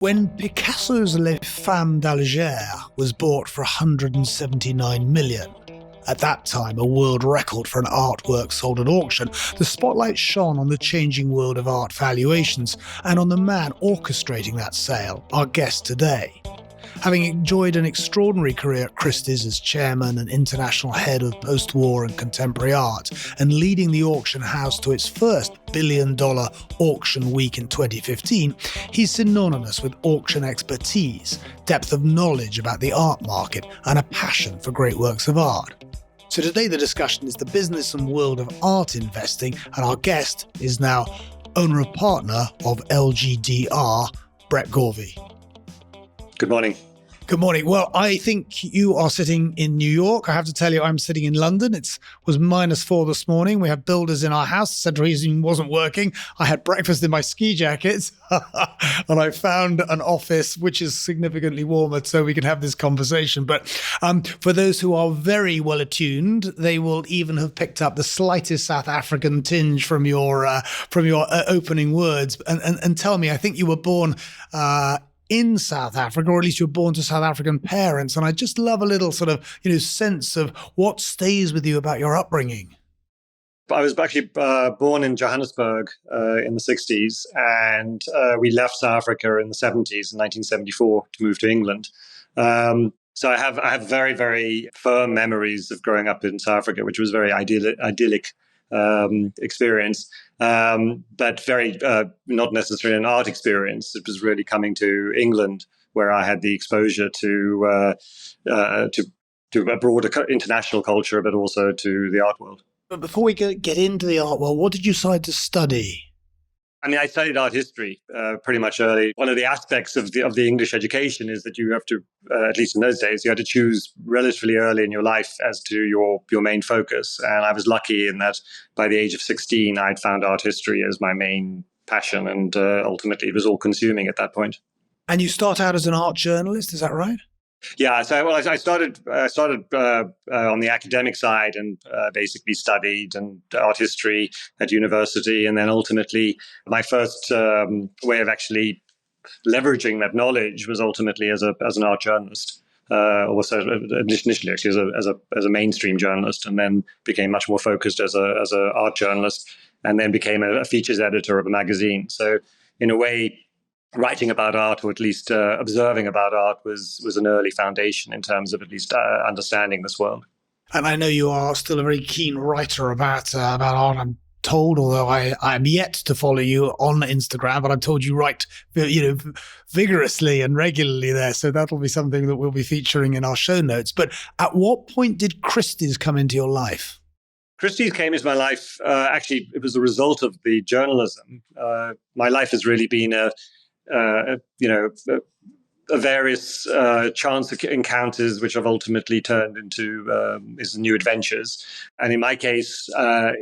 When Picasso's Les Femmes d'Alger was bought for 179 million, at that time a world record for an artwork sold at auction, the spotlight shone on the changing world of art valuations and on the man orchestrating that sale, our guest today. Having enjoyed an extraordinary career at Christie's as chairman and international head of Postwar and contemporary art, and leading the auction house to its first billion-dollar auction week in 2015, he's synonymous with auction expertise, depth of knowledge about the art market, and a passion for great works of art. So today the discussion is the business and world of art investing, and our guest is now owner and partner of LGDR, Brett Gorvy. Good morning. Good morning. Well, I think you are sitting in New York. I have to tell you, I'm sitting in London. It was -4 this morning. We have builders in our house. Central heating wasn't working. I had breakfast in my ski jackets and I found an office which is significantly warmer so we can have this conversation. But for those who are very well attuned, they will even have picked up the slightest South African tinge from your opening words. And tell me, I think you were born in South Africa, or at least you were born to South African parents. And I just love a little sort of, sense of what stays with you about your upbringing. I was actually born in Johannesburg in the 60s, and we left South Africa in the 70s, in 1974, to move to England. So I have very, very firm memories of growing up in South Africa, which was a very idyllic experience, but very not necessarily an art experience. It was really coming to England where I had the exposure to a broader international culture, but also to the art world. But before we get into the art world, what did you decide to study? I mean, I studied art history pretty much early. One of the aspects of the English education is that you have to, at least in those days, you had to choose relatively early in your life as to your main focus. And I was lucky in that by the age of 16, I'd found art history as my main passion. And ultimately, it was all consuming at that point. And you start out as an art journalist, is that right? Yeah, so I started on the academic side and basically studied art history at university, and then ultimately my first way of actually leveraging that knowledge was ultimately as an art journalist. Also initially actually as a mainstream journalist, and then became much more focused as a art journalist, and then became a features editor of a magazine. So in a way, writing about art, or at least observing about art, was an early foundation in terms of at least understanding this world. And I know you are still a very keen writer about art, I'm told, although I'm yet to follow you on Instagram, but I'm told you write vigorously and regularly there. So that'll be something that we'll be featuring in our show notes. But at what point did Christie's come into your life? Christie's came into my life, actually, it was a result of the journalism. My life has really been a various chance encounters which have ultimately turned into new adventures. And in my case,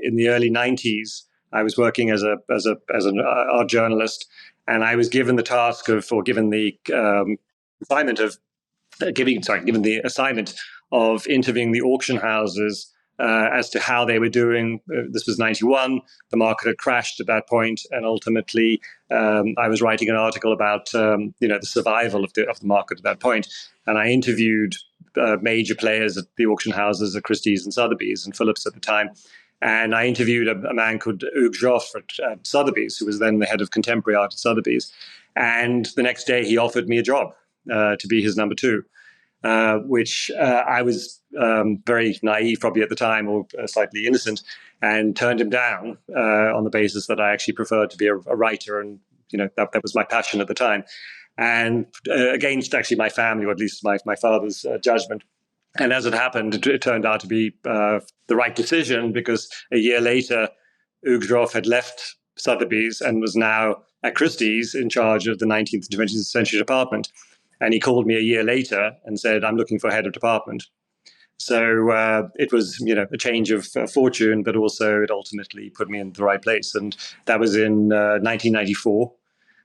in the early 90s, I was working as an art journalist, and I was given the task given the assignment of interviewing the auction houses as to how they were doing. This was 91. The market had crashed at that point, and ultimately, I was writing an article about the survival of the market at that point. And I interviewed major players at the auction houses, at Christie's and Sotheby's and Phillips at the time. And I interviewed a man called Hugues Joffre at Sotheby's, who was then the head of contemporary art at Sotheby's. And the next day, he offered me a job to be his number two. Which I was very naive probably at the time, or slightly innocent, and turned him down on the basis that I actually preferred to be a writer, and that was my passion at the time, and against actually my family, or at least my father's judgment. And as it happened, it turned out to be the right decision, because a year later, Hugues Joffre had left Sotheby's and was now at Christie's in charge of the 19th and 20th century department. And he called me a year later and said, "I'm looking for a head of department." So it was, a change of fortune, but also it ultimately put me in the right place. And that was in 1994.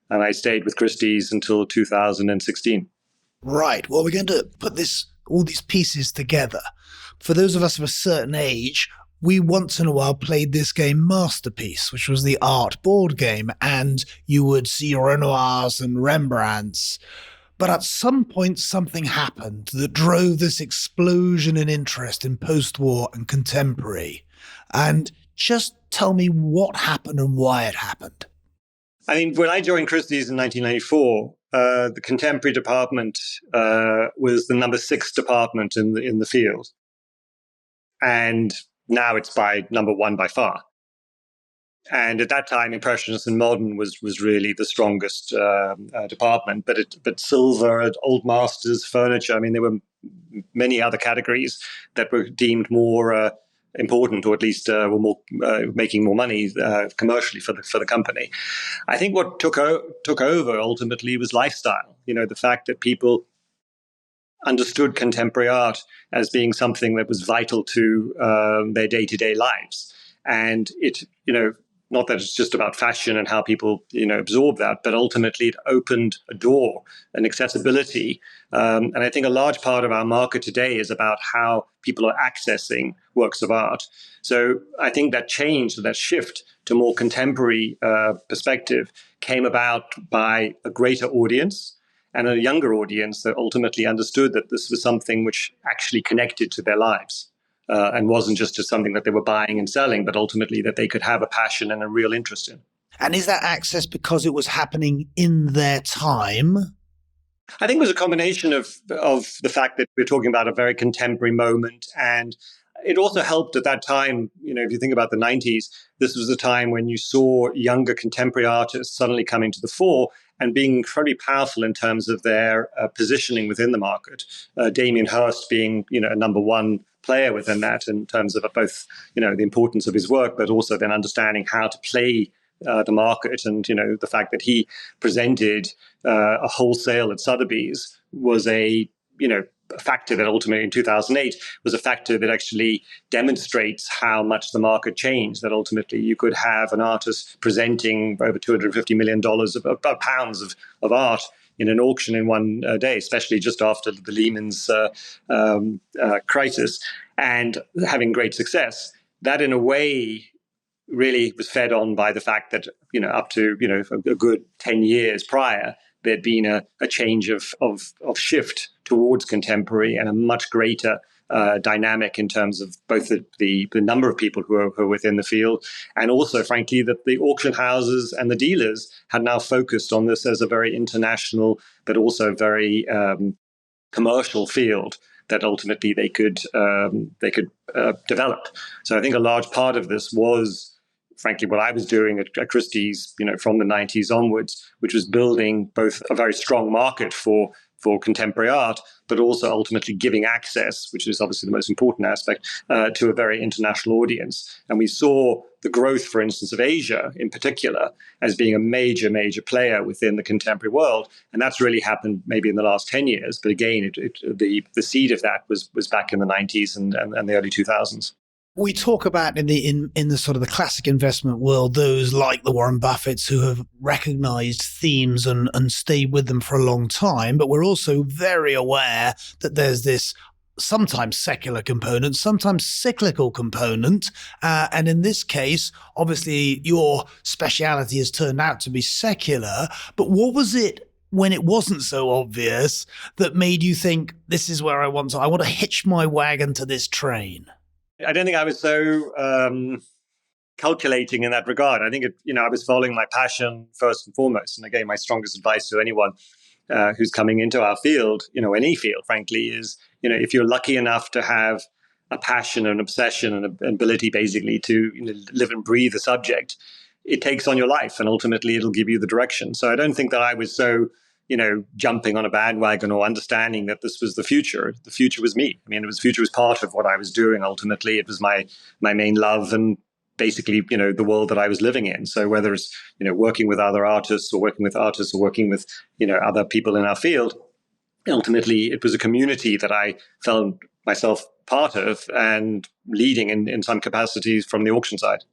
And I stayed with Christie's until 2016. Right. Well, we're going to put all these pieces together. For those of us of a certain age, we once in a while played this game Masterpiece, which was the art board game, and you would see Renoirs and Rembrandts. But at some point, something happened that drove this explosion in interest in post-war and contemporary. And just tell me what happened and why it happened. I mean, when I joined Christie's in 1994, the contemporary department was the number 6 department in the field. And now it's by number 1 by far. And at that time, Impressionist and Modern was really the strongest department. But silver, old masters, furniture, I mean, there were many other categories that were deemed more important, or at least were more making more money commercially for the company. I think what took over ultimately was lifestyle. You know, the fact that people understood contemporary art as being something that was vital to their day-to-day lives, and it, you know, not that it's just about fashion and how people, you know, absorb that, but ultimately it opened a door, an accessibility. And I think a large part of our market today is about how people are accessing works of art. So I think that change, that shift to more contemporary perspective came about by a greater audience and a younger audience that ultimately understood that this was something which actually connected to their lives. And wasn't just something that they were buying and selling, but ultimately that they could have a passion and a real interest in. And is that access because it was happening in their time? I think it was a combination of the fact that we're talking about a very contemporary moment, and it also helped at that time. You know, if you think about the 90s, this was a time when you saw younger contemporary artists suddenly coming to the fore and being incredibly powerful in terms of their positioning within the market. Damien Hirst being, you know, a number 1 player within that in terms of both, you know, the importance of his work, but also then understanding how to play the market. And, you know, the fact that he presented a wholesale at Sotheby's was a factor that ultimately in 2008 was a factor that actually demonstrates how much the market changed, that ultimately you could have an artist presenting over $250 million of pounds of art in an auction in one day, especially just after the Lehman's crisis, and having great success. That in a way really was fed on by the fact that, you know, up to, you know, a good 10 years prior, there'd been a change of shift towards contemporary and a much greater dynamic in terms of both the number of people who are within the field, and also, frankly, that the auction houses and the dealers had now focused on this as a very international, but also very commercial field that ultimately they could develop. So I think a large part of this was, frankly, what I was doing at Christie's, you know, from the 90s onwards, which was building both a very strong market for contemporary art, but also ultimately giving access, which is obviously the most important aspect, to a very international audience. And we saw the growth, for instance, of Asia in particular as being a major, major player within the contemporary world. And that's really happened maybe in the last 10 years. But again, the seed of that was back in the 90s and the early 2000s. We talk about in the sort of the classic investment world, those like the Warren Buffetts who have recognized themes and stayed with them for a long time. But we're also very aware that there's this sometimes secular component, sometimes cyclical component. And in this case, obviously, your speciality has turned out to be secular. But what was it when it wasn't so obvious that made you think, this is where I want to hitch my wagon to this train? I don't think I was so calculating in that regard. I think I was following my passion first and foremost. And again, my strongest advice to anyone who's coming into our field, you know, any field, frankly, is, you know, if you're lucky enough to have a passion, an obsession, and an ability basically to, you know, live and breathe a subject, it takes on your life and ultimately it'll give you the direction. So I don't think that I was so, you know, jumping on a bandwagon or understanding that this was the future. The future was me. I mean, the future was part of what I was doing. Ultimately, it was my main love and basically, you know, the world that I was living in. So whether it's, you know, working with other artists or working with, you know, other people in our field, ultimately it was a community that I felt myself part of and leading in some capacities from the auction side.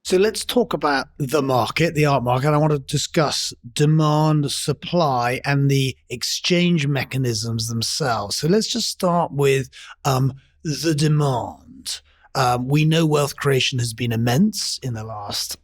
So let's talk about the market, the art market. I want to discuss demand, supply, and the exchange mechanisms themselves. So let's just start with the demand. We know wealth creation has been immense in the last,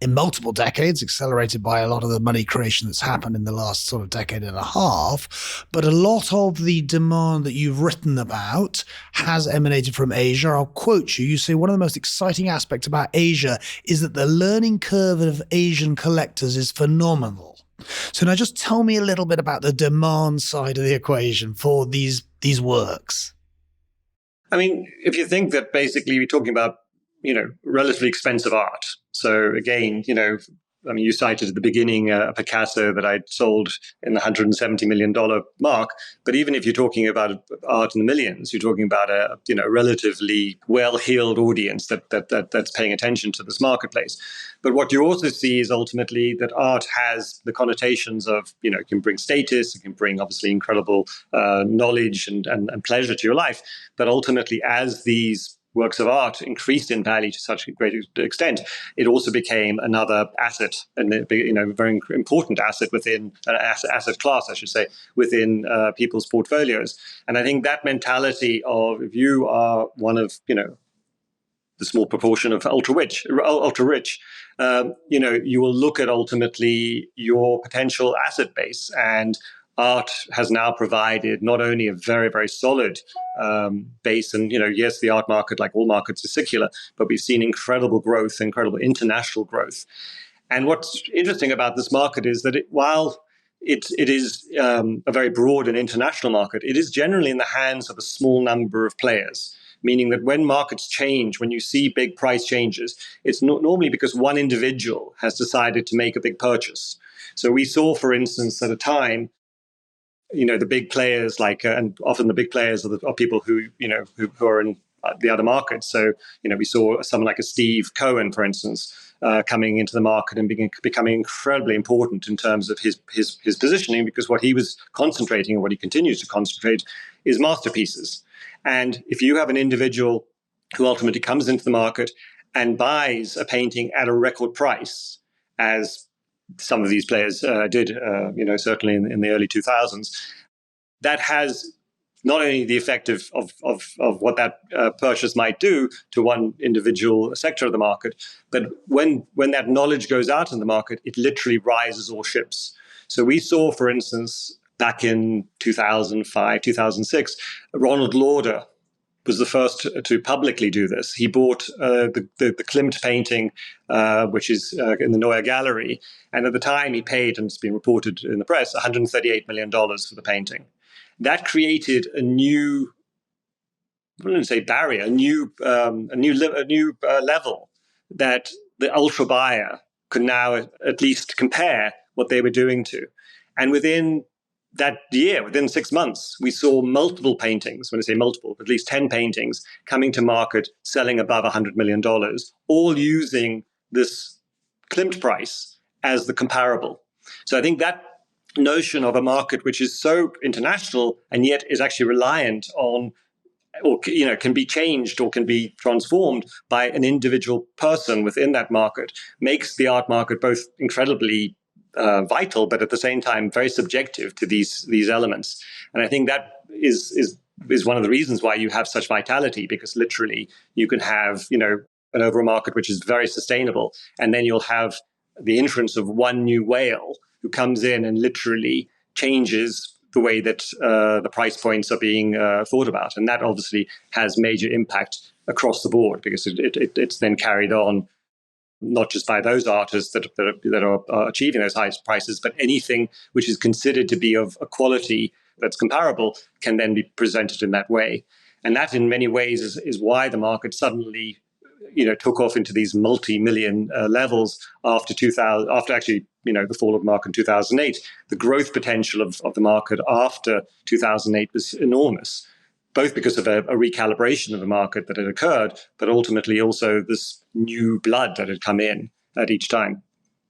in multiple decades, accelerated by a lot of the money creation that's happened in the last sort of decade and a half. But a lot of the demand that you've written about has emanated from Asia. I'll quote you. You say one of the most exciting aspects about Asia is that the learning curve of Asian collectors is phenomenal. So now just tell me a little bit about the demand side of the equation for these works. I mean, if you think that basically we're talking about, relatively expensive art. So again, you cited at the beginning a Picasso that I'd sold in the $170 million mark. But even if you're talking about art in the millions, you're talking about a relatively well-heeled audience that's paying attention to this marketplace. But what you also see is ultimately that art has the connotations of, it can bring status, it can bring obviously incredible knowledge and pleasure to your life. But ultimately, as these works of art increased in value to such a great extent, it also became another asset, and very important asset within an asset class, I should say, within people's portfolios. And I think that mentality of, if you are one of the small proportion of ultra rich, you will look at ultimately your potential asset base. And art has now provided not only a very, very solid base, and yes, the art market, like all markets, is secular, but we've seen incredible growth, incredible international growth. And what's interesting about this market is that while it is a very broad and international market, it is generally in the hands of a small number of players. Meaning that when markets change, when you see big price changes, it's normally because one individual has decided to make a big purchase. So we saw, for instance, at a time, the big players, and often the big players are people who are in the other markets. So, we saw someone like a Steve Cohen, for instance, coming into the market and becoming incredibly important in terms of his positioning, because what he was concentrating, and what he continues to concentrate, is masterpieces. And if you have an individual who ultimately comes into the market and buys a painting at a record price, as some of these players did, certainly in the early 2000s, that has not only the effect of what that purchase might do to one individual sector of the market, but when that knowledge goes out in the market, it literally rises all ships. So we saw, for instance, back in 2005, 2006, Ronald Lauder was the first to publicly do this. He bought the Klimt painting, which is in the Neue Gallery. And at the time he paid, and it's been reported in the press, $138 million for the painting. That created a new, I wouldn't say barrier, a new level that the ultra buyer could now at least compare what they were doing to. And within that year, within 6 months, we saw multiple paintings, when I say multiple, at least 10 paintings coming to market, selling above $100 million, all using this Klimt price as the comparable. So I think that notion of a market which is so international and yet is actually reliant on, or can be changed or can be transformed by an individual person within that market, makes the art market both incredibly vital, but at the same time very subjective to these elements. And I think that is one of the reasons why you have such vitality, because literally you can have an overall market which is very sustainable, and then you'll have the entrance of one new whale who comes in and literally changes the way that the price points are being thought about. And that obviously has major impact across the board, because it's then carried on not just by those artists that are achieving those high prices, but anything which is considered to be of a quality that's comparable can then be presented in that way. And that in many ways is why the market suddenly took off into these multi-million levels after 2000, after actually the fall of the market in 2008. The growth potential of the market after 2008 was enormous, both because of a recalibration of the market that had occurred, but ultimately also this new blood that had come in at each time.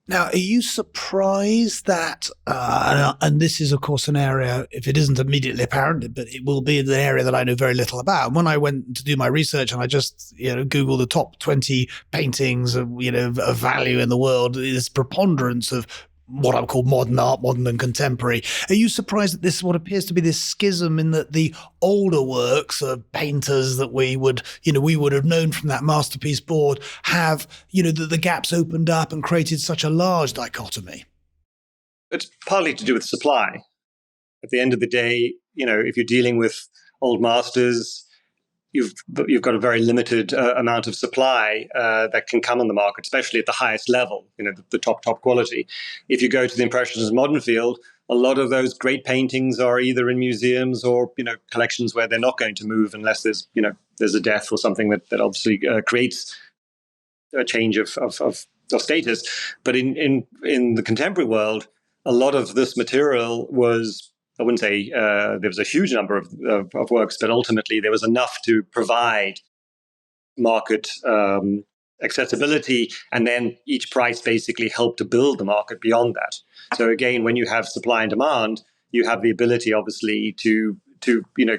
Now, are you surprised that, and this is, of course, an area, if it isn't immediately apparent, but it will be an area that I know very little about. And when I went to do my research and I just, Googled the top 20 paintings of value in the world, this preponderance of what I would call modern art, modern and contemporary. Are you surprised that this is what appears to be this schism in that the older works of painters that we would have known from that masterpiece board have, the gaps opened up and created such a large dichotomy? It's partly to do with supply. At the end of the day, if you're dealing with old masters, you've got a very limited amount of supply that can come on the market, especially at the highest level, the top quality. If you go to the Impressionist modern field, a lot of those great paintings are either in museums or collections where they're not going to move unless there's a death or something that obviously creates a change of status. But in the contemporary world, a lot of this material was, I wouldn't say there was a huge number of works, but ultimately there was enough to provide market accessibility, and then each price basically helped to build the market beyond that. So again, when you have supply and demand, you have the ability, obviously, to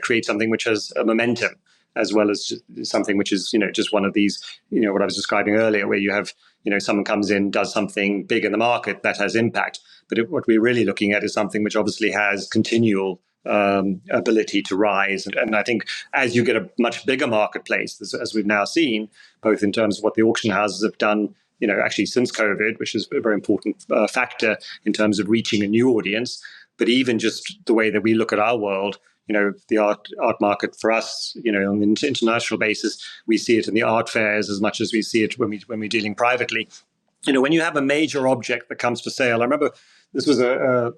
create something which has a momentum, as well as something which is just one of these, what I was describing earlier, where you have someone comes in, does something big in the market that has impact. But what we're really looking at is something which obviously has continual ability to rise. And I think as you get a much bigger marketplace, as we've now seen, both in terms of what the auction houses have done, actually since COVID, which is a very important factor in terms of reaching a new audience, but even just the way that we look at our world, the art market for us, on an international basis, we see it in the art fairs as much as we see it when we're dealing privately. When you have a major object that comes for sale, I remember this was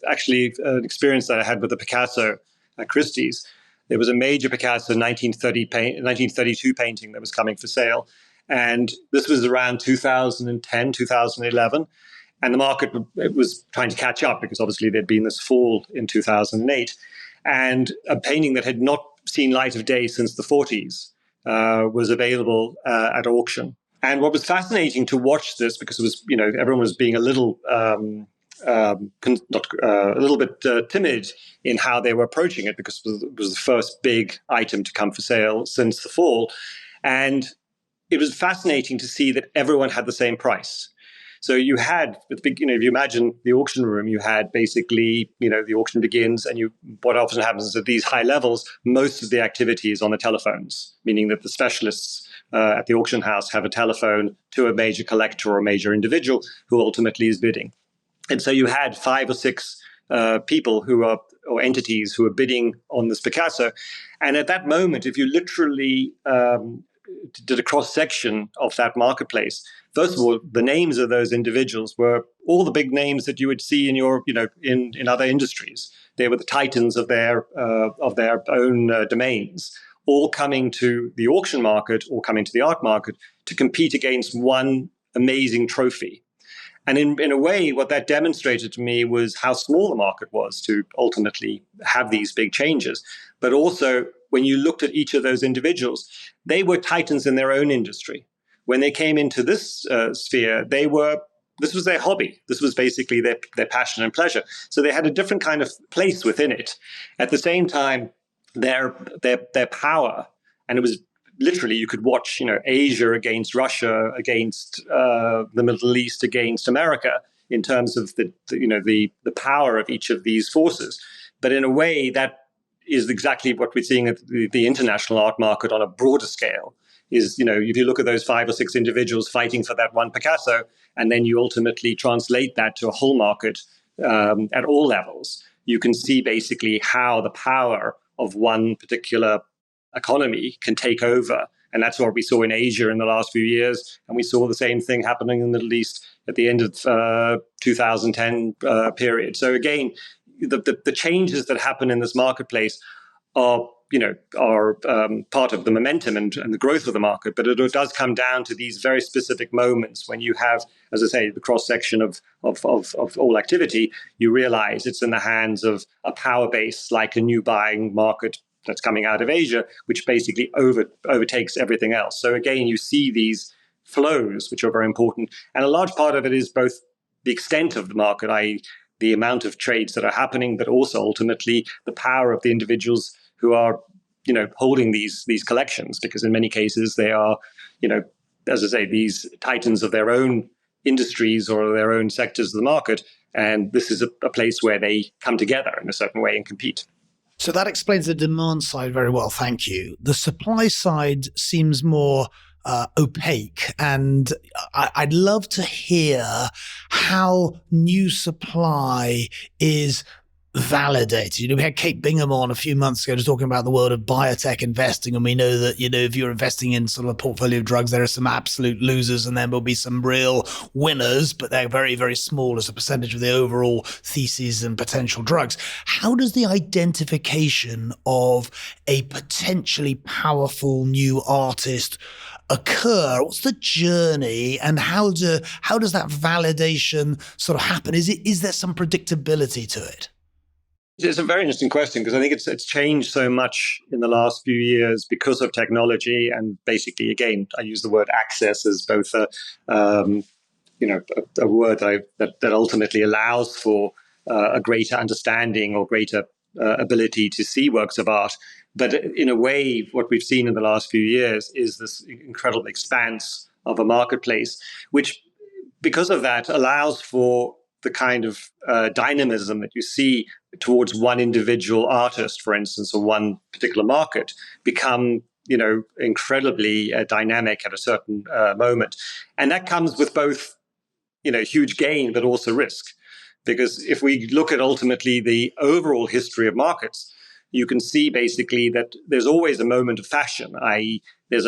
actually an experience that I had with the Picasso at Christie's. There was a major Picasso 1932 painting that was coming for sale. And this was around 2010, 2011. And the market was trying to catch up because obviously there'd been this fall in 2008. And a painting that had not seen light of day since the 40s was available at auction. And what was fascinating to watch this, because it was, everyone was being a little bit timid in how they were approaching it, because it was the first big item to come for sale since the fall. And it was fascinating to see that everyone had the same price. So you had, if you imagine the auction room, you had basically, the auction begins, and what often happens is at these high levels, most of the activity is on the telephones, meaning that the specialists at the auction house have a telephone to a major collector or a major individual who ultimately is bidding. And so you had 5 or 6 people or entities who are bidding on this Picasso. And at that moment, if you literally did a cross-section of that marketplace, first of all, the names of those individuals were all the big names that you would see in in other industries. They were the titans of their own domains, all coming to the auction market or coming to the art market to compete against one amazing trophy. And in a way, what that demonstrated to me was how small the market was to ultimately have these big changes. But also, when you looked at each of those individuals, they were titans in their own industry. When they came into this sphere, this was their hobby. This was basically their passion and pleasure. So they had a different kind of place within it. At the same time, their power, and it was literally, you could watch, Asia against Russia, against the Middle East, against America, in terms of the power of each of these forces. But in a way, that is exactly what we're seeing at the international art market on a broader scale. Is, if you look at those 5 or 6 individuals fighting for that one Picasso, and then you ultimately translate that to a whole market at all levels, you can see basically how the power of one particular economy can take over. And that's what we saw in Asia in the last few years. And we saw the same thing happening in the Middle East at the end of 2010 period. So again, the changes that happen in this marketplace are part of the momentum and the growth of the market. But it does come down to these very specific moments when you have, as I say, the cross-section of all activity. You realize it's in the hands of a power base like a new buying market that's coming out of Asia, which basically overtakes everything else. So again, you see these flows, which are very important. And a large part of it is both the extent of the market, i.e. the amount of trades that are happening, but also ultimately the power of the individuals who are, holding these collections, because in many cases they are, as I say, these titans of their own industries or their own sectors of the market. And this is a place where they come together in a certain way and compete. So that explains the demand side very well, thank you. The supply side seems more opaque, and I'd love to hear how new supply is validated. You know, we had Kate Bingham on a few months ago just talking about the world of biotech investing, and we know that, you know, if you're investing in sort of a portfolio of drugs, there are some absolute losers and then there'll be some real winners, but they're very, very small as a percentage of the overall theses and potential drugs. How does the identification of a potentially powerful new artist occur? What's the journey, and how does that validation sort of happen? Is there some predictability to it? It's a very interesting question, because I think it's changed so much in the last few years because of technology, and basically, again, I use the word access as both a word that ultimately allows for a greater understanding or greater ability to see works of art. But in a way, what we've seen in the last few years is this incredible expanse of a marketplace, which, because of that, allows for the kind of dynamism that you see towards one individual artist, for instance, or one particular market, become, you know, incredibly dynamic at a certain moment. And that comes with both, you know, huge gain, but also risk. Because if we look at ultimately the overall history of markets, you can see basically that there's always a moment of fashion, i.e., there's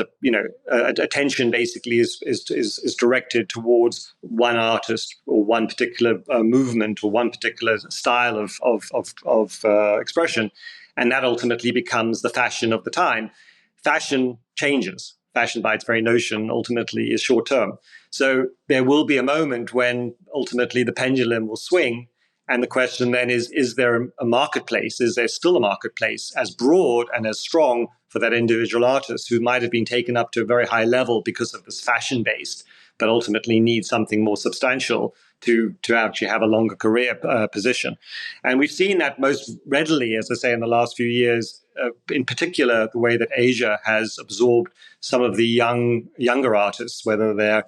attention basically is directed towards one artist or one particular movement or one particular style of expression, and that ultimately becomes the fashion of the time. Fashion changes. Fashion, by its very notion, ultimately is short term. So there will be a moment when ultimately the pendulum will swing. And the question then is there a marketplace? Is there still a marketplace as broad and as strong for that individual artist who might have been taken up to a very high level because of this fashion-based, but ultimately needs something more substantial to actually have a longer career position? And we've seen that most readily, as I say, in the last few years, in particular, the way that Asia has absorbed some of the younger artists, whether they're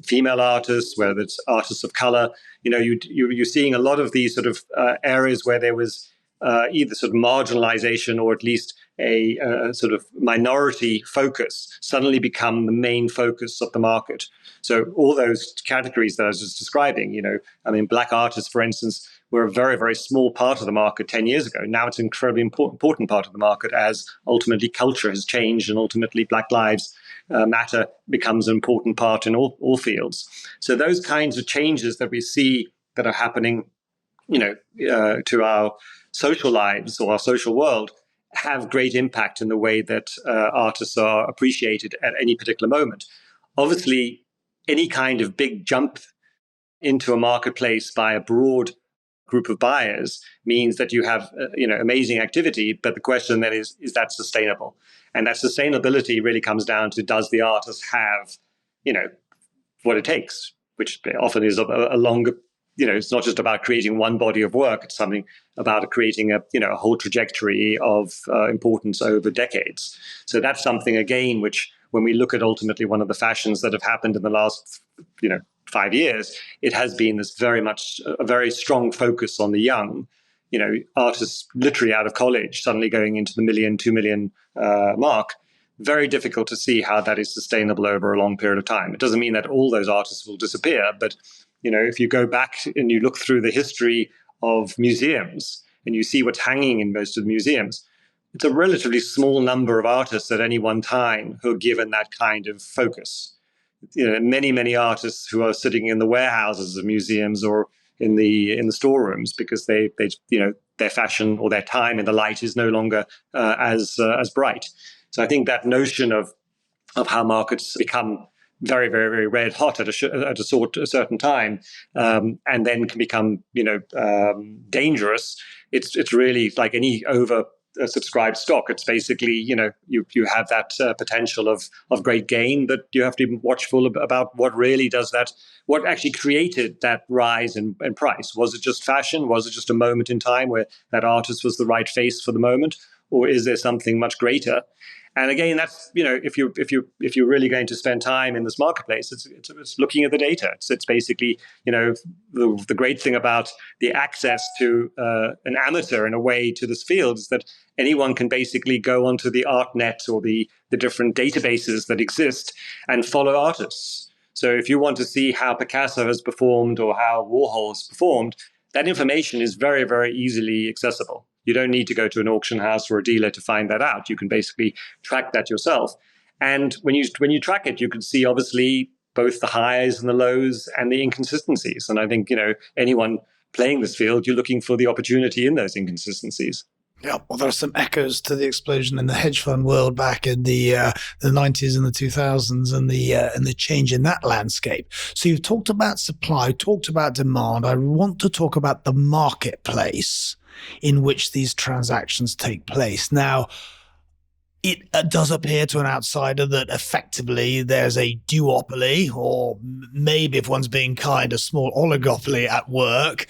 female artists, whether it's artists of color. You know, you're seeing a lot of these sort of areas where there was either sort of marginalization or at least a sort of minority focus suddenly become the main focus of the market. So all those categories that I was just describing, you know, I mean, Black artists, for instance, were a very, very small part of the market 10 years ago. Now it's an incredibly important part of the market as ultimately culture has changed and ultimately Black Lives Matter becomes an important part in all fields. So those kinds of changes that we see that are happening, you know, to our social lives or our social world have great impact in the way that artists are appreciated at any particular moment. Obviously, any kind of big jump into a marketplace by a broad group of buyers means that you have amazing activity, but the question then is that sustainable? And that sustainability really comes down to, does the artist have, you know, what it takes, which often is a longer, you know, it's not just about creating one body of work, it's something about creating a whole trajectory of importance over decades. So that's something, again, which when we look at ultimately one of the fashions that have happened in the last 5 years, it has been this a very strong focus on the young, you know, artists literally out of college, suddenly going into the 1 million, 2 million mark. Very difficult to see how that is sustainable over a long period of time. It doesn't mean that all those artists will disappear, but you know, if you go back and you look through the history of museums and you see what's hanging in most of the museums, it's a relatively small number of artists at any one time who are given that kind of focus. You know, many artists who are sitting in the warehouses of museums or in the storerooms because they their fashion or their time in the light is no longer as bright. So I think that notion of how markets become very, very, very red hot at a certain time, and then can become dangerous. It's really like any over subscribed stock. It's basically you have that potential of great gain, but you have to be watchful about what really does that. What actually created that rise in price? Was it just fashion? Was it just a moment in time where that artist was the right face for the moment, or is there something much greater? And again, that's, if you're really going to spend time in this marketplace, it's looking at the data. It's basically, the great thing about the access to an amateur in a way to this field is that anyone can basically go onto the ArtNet or the different databases that exist and follow artists. So if you want to see how Picasso has performed or how Warhol has performed, that information is very, very easily accessible. You don't need to go to an auction house or a dealer to find that out. You can basically track that yourself. And when you track it, you can see obviously both the highs and the lows and the inconsistencies. And I think, anyone playing this field, you're looking for the opportunity in those inconsistencies. Yeah, well, there are some echoes to the explosion in the hedge fund world back in the 90s and the 2000s, and the change in that landscape. So you've talked about supply, talked about demand. I want to talk about the marketplace in which these transactions take place. Now, it does appear to an outsider that effectively there's a duopoly, or maybe, if one's being kind, a small oligopoly at work.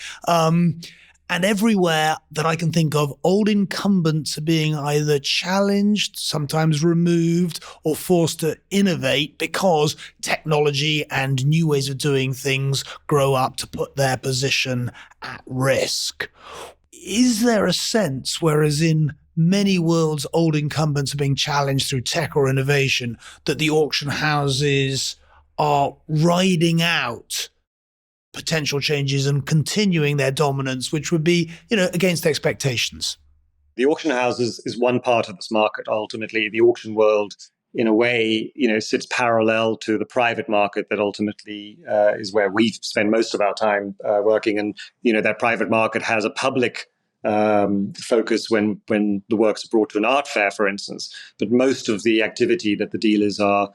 And everywhere that I can think of, old incumbents are being either challenged, sometimes removed, or forced to innovate because technology and new ways of doing things grow up to put their position at risk. Is there a sense, whereas in many worlds old incumbents are being challenged through tech or innovation, that the auction houses are riding out potential changes and continuing their dominance, which would be, against expectations? The auction houses is one part of this market. Ultimately, the auction world, in a way, sits parallel to the private market that ultimately is where we spend most of our time working. And, that private market has a public focus when the works are brought to an art fair, for instance. But most of the activity that the dealers are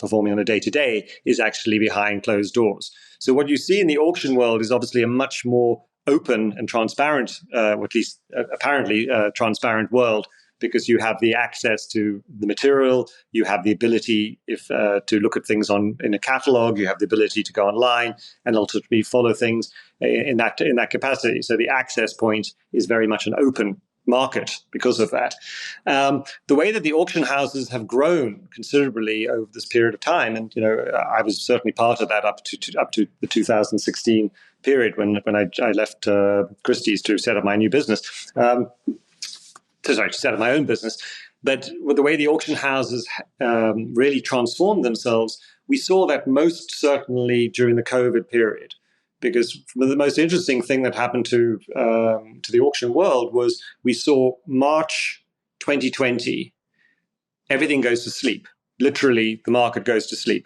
performing on a day-to-day is actually behind closed doors. So what you see in the auction world is obviously a much more open and transparent, or at least apparently transparent world, because you have the access to the material, you have the ability to look at things in a catalog, you have the ability to go online and ultimately follow things in that capacity. So the access point is very much an open market because of that. The way that the auction houses have grown considerably over this period of time, and I was certainly part of that up to the 2016 period when I left Christie's to set up my new business. To set up my own business. But with the way the auction houses really transformed themselves, we saw that most certainly during the COVID period. Because the most interesting thing that happened to the auction world was we saw March 2020, everything goes to sleep. Literally, the market goes to sleep.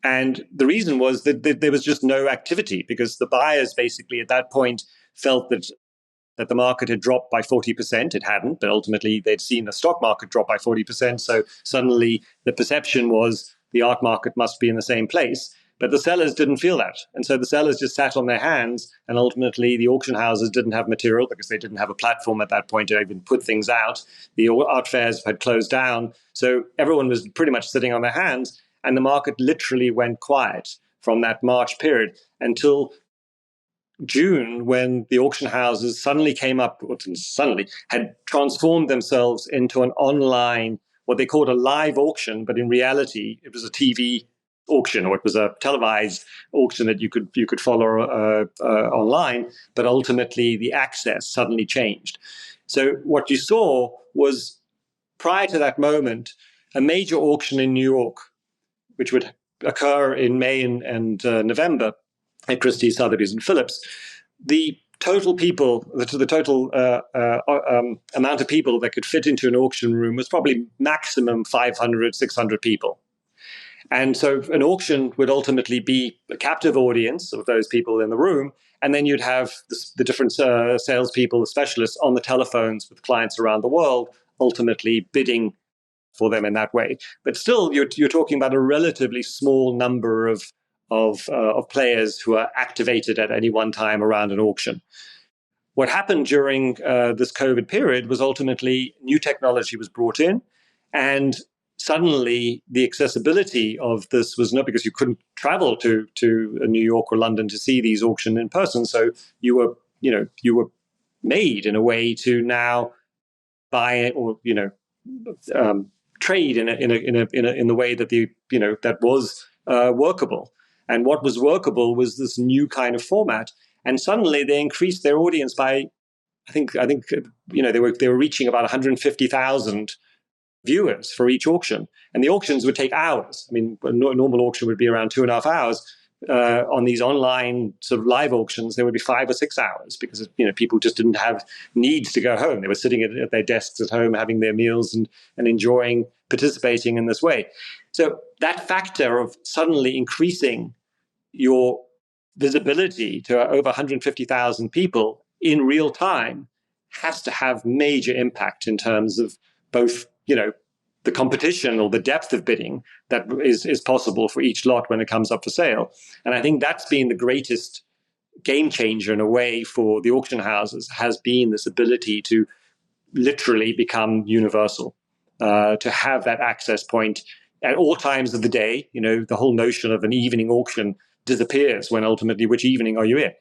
And the reason was that there was just no activity, because the buyers basically at that point felt that the market had dropped by 40%. It hadn't, but ultimately they'd seen the stock market drop by 40%. So suddenly the perception was the art market must be in the same place. But the sellers didn't feel that. And so the sellers just sat on their hands, and ultimately the auction houses didn't have material because they didn't have a platform at that point to even put things out. The art fairs had closed down. So everyone was pretty much sitting on their hands, and the market literally went quiet from that March period until June, when the auction houses suddenly had transformed themselves into an online, what they called a live auction, but in reality it was a TV auction, or it was a televised auction that you could follow online, but ultimately the access suddenly changed. So what you saw was, prior to that moment, a major auction in New York, which would occur in May and November at Christie, Sotheby's, and Phillips. The total amount of people that could fit into an auction room was probably maximum 500, 600 people. And so an auction would ultimately be a captive audience of those people in the room. And then you'd have the different salespeople, the specialists on the telephones with clients around the world, ultimately bidding for them in that way. But still, you're talking about a relatively small number of players who are activated at any one time around an auction. What happened during this COVID period was ultimately new technology was brought in, and suddenly the accessibility of this was not, because you couldn't travel to New York or London to see these auctions in person. So you were made in a way to now buy or trade in the way that that was workable. And what was workable was this new kind of format. And suddenly they increased their audience by, I think they were reaching about 150,000 viewers for each auction, and the auctions would take hours. I mean, a normal auction would be around 2.5 hours. On these online sort of live auctions, there would be 5 or 6 hours because people just didn't have needs to go home. They were sitting at their desks at home, having their meals and enjoying participating in this way. So that factor of suddenly increasing your visibility to over 150,000 people in real time has to have major impact in terms of both, the competition or the depth of bidding that is possible for each lot when it comes up for sale. And I think that's been the greatest game changer in a way for the auction houses, has been this ability to literally become universal, to have that access point at all times of the day. The whole notion of an evening auction disappears when ultimately, which evening are you in?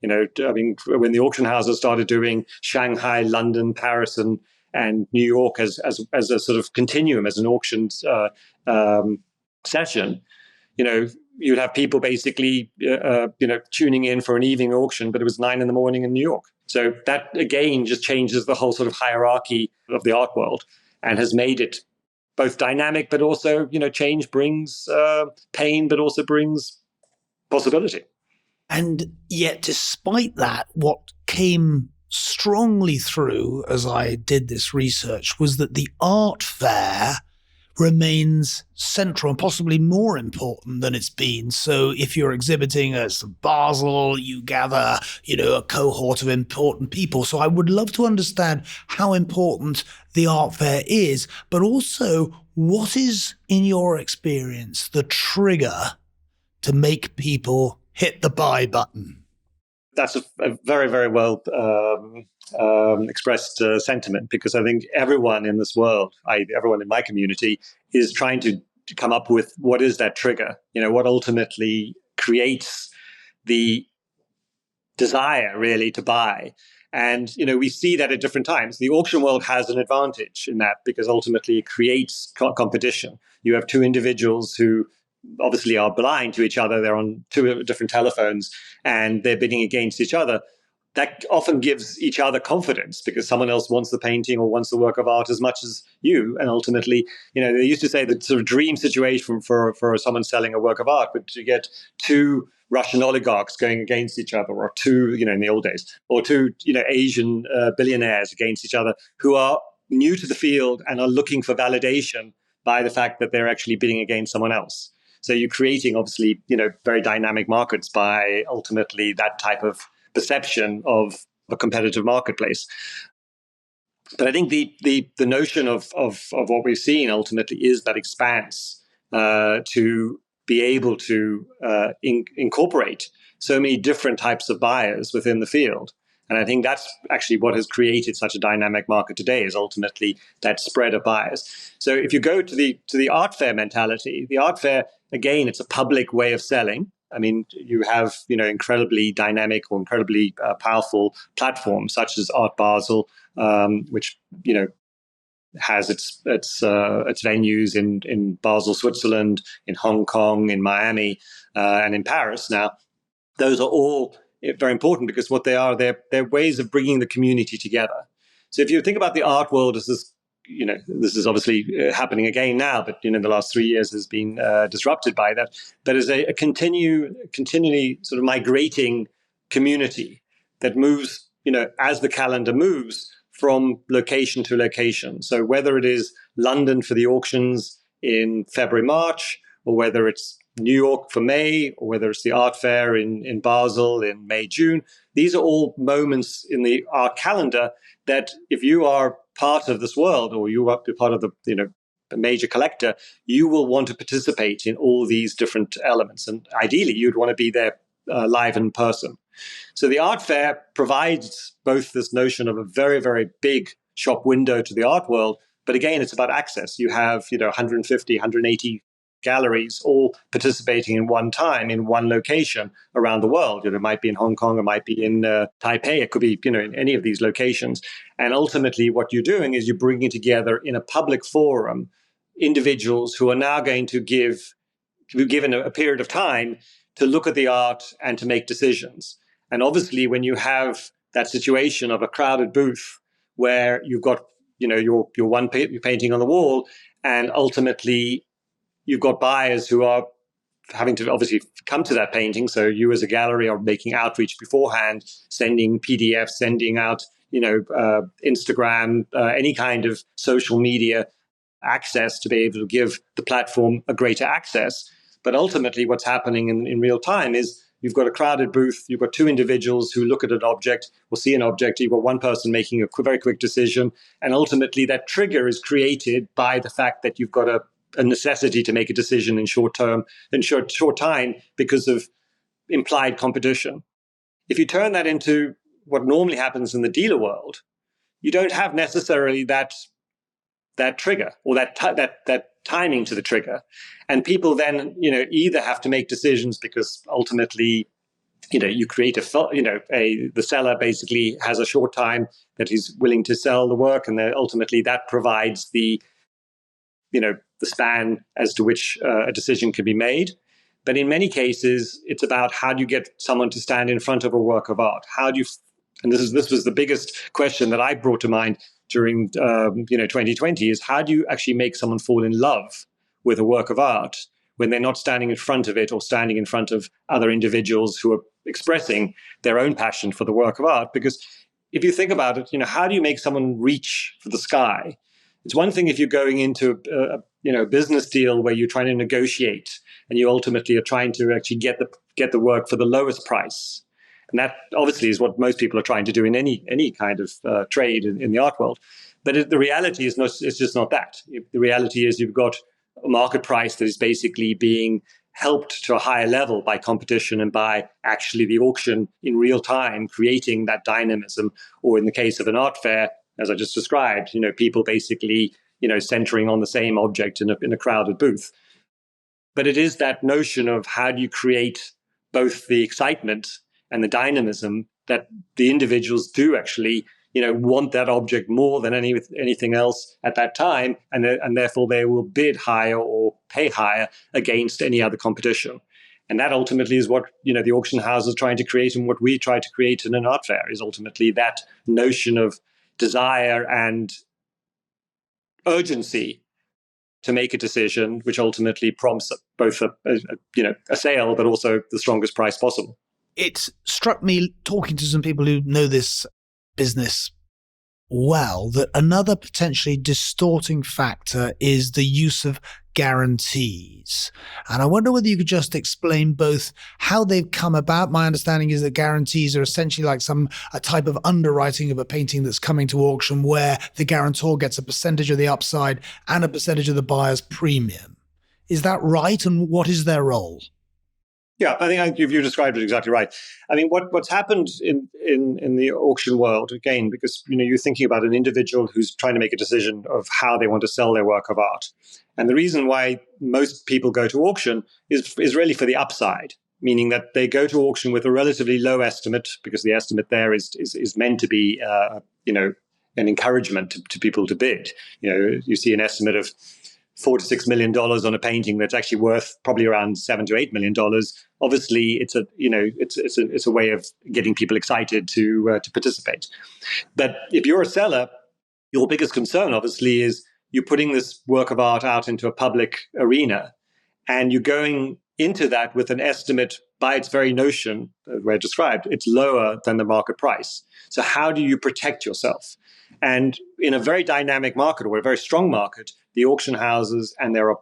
I mean, when the auction houses started doing Shanghai, London, Paris, and New York as a sort of continuum, as an auction session, you'd have people basically, tuning in for an evening auction, but it was 9 a.m. in New York. So that again just changes the whole sort of hierarchy of the art world and has made it both dynamic, but also, change brings pain, but also brings possibility. And yet, despite that, what came strongly through as I did this research was that the art fair remains central and possibly more important than it's been. So if you're exhibiting at Basel, you gather, a cohort of important people. So I would love to understand how important the art fair is, but also what is, in your experience, the trigger to make people hit the buy button? That's a very, very well expressed sentiment, because I think everyone in this world, everyone in my community, is trying to come up with what is that trigger, what ultimately creates the desire really to buy. And, we see that at different times. The auction world has an advantage in that because ultimately it creates competition. You have two individuals who obviously are blind to each other. They're on two different telephones and they're bidding against each other. That often gives each other confidence because someone else wants the painting or wants the work of art as much as you. And ultimately, they used to say the sort of dream situation for someone selling a work of art would to get two Russian oligarchs going against each other, or two, in the old days, or two, Asian billionaires against each other who are new to the field and are looking for validation by the fact that they're actually bidding against someone else. So you're creating, obviously, very dynamic markets by ultimately that type of perception of a competitive marketplace. But I think the notion of what we've seen ultimately is that expanse to be able to incorporate so many different types of buyers within the field. And I think that's actually what has created such a dynamic market today, is ultimately that spread of buyers. So if you go to the art fair mentality, the art fair, again, it's a public way of selling. I mean, you have, incredibly dynamic or incredibly powerful platforms such as Art Basel, which, has its venues in Basel, Switzerland, in Hong Kong, in Miami, and in Paris. Now, those are all very important because what they are, they're ways of bringing the community together. So if you think about the art world as this, this is obviously happening again now, but the last 3 years has been disrupted by that. But as a continually sort of migrating community that moves, as the calendar moves from location to location. So whether it is London for the auctions in February, March, or whether it's New York for May, or whether it's the art fair in Basel in May, June, these are all moments in the art calendar that if you are part of this world, or you are part of the major collector, you will want to participate in all these different elements. And ideally, you'd want to be there live in person. So the art fair provides both this notion of a very, very big shop window to the art world, but again, it's about access. You have 150, 180 galleries all participating in one time in one location around the world. It might be in Hong Kong, it might be in Taipei, it could be in any of these locations. And ultimately, what you're doing is you're bringing together in a public forum individuals who are now going to be given a period of time to look at the art and to make decisions. And obviously, when you have that situation of a crowded booth where you've got, your one painting on the wall, and ultimately you've got buyers who are having to obviously come to that painting. So you as a gallery are making outreach beforehand, sending PDFs, sending out, Instagram, any kind of social media access to be able to give the platform a greater access. But ultimately what's happening in real time is you've got a crowded booth, you've got two individuals who look at an object or see an object, you've got one person making a very quick decision, and ultimately that trigger is created by the fact that you've got a necessity to make a decision in short time because of implied competition. If you turn that into what normally happens in the dealer world, you don't have necessarily that trigger or that timing to the trigger, and people then either have to make decisions because ultimately you create the seller basically has a short time that he's willing to sell the work, and then ultimately that provides the span as to which a decision can be made. But in many cases, it's about how do you get someone to stand in front of a work of art? How do you, and this was the biggest question that I brought to mind during 2020, is how do you actually make someone fall in love with a work of art when they're not standing in front of it or standing in front of other individuals who are expressing their own passion for the work of art? Because if you think about it, how do you make someone reach for the sky? It's one thing if you're going into a business deal where you're trying to negotiate and you ultimately are trying to actually get the work for the lowest price. And that obviously is what most people are trying to do in any kind of trade in the art world. But the reality is it's just not that. The reality is you've got a market price that is basically being helped to a higher level by competition and by actually the auction in real time, creating that dynamism. Or in the case of an art fair, as I just described, people basically, centering on the same object in a crowded booth. But it is that notion of how do you create both the excitement and the dynamism that the individuals do actually, want that object more than anything else at that time, and therefore they will bid higher or pay higher against any other competition. And that ultimately is what the auction house is trying to create, and what we try to create in an art fair is ultimately that notion of desire and urgency to make a decision, which ultimately prompts both a sale, but also the strongest price possible. It struck me, talking to some people who know this business well, that another potentially distorting factor is the use of guarantees. And I wonder whether you could just explain both how they've come about. My understanding is that guarantees are essentially like a type of underwriting of a painting that's coming to auction, where the guarantor gets a percentage of the upside and a percentage of the buyer's premium. Is that right? And what is their role? Yeah, I think you described it exactly right. I mean, what's happened in the auction world, again, because you're thinking about an individual who's trying to make a decision of how they want to sell their work of art. And the reason why most people go to auction is really for the upside, meaning that they go to auction with a relatively low estimate, because the estimate there is meant to be an encouragement to people to bid. You see an estimate of $4 to $6 million on a painting that's actually worth probably around $7 to $8 million. Obviously, it's a way of getting people excited to participate. But if you're a seller, your biggest concern, obviously, is you're putting this work of art out into a public arena, and you're going into that with an estimate by its very notion, where described, it's lower than the market price. So how do you protect yourself? And in a very dynamic market, or a very strong market, the auction houses, and there are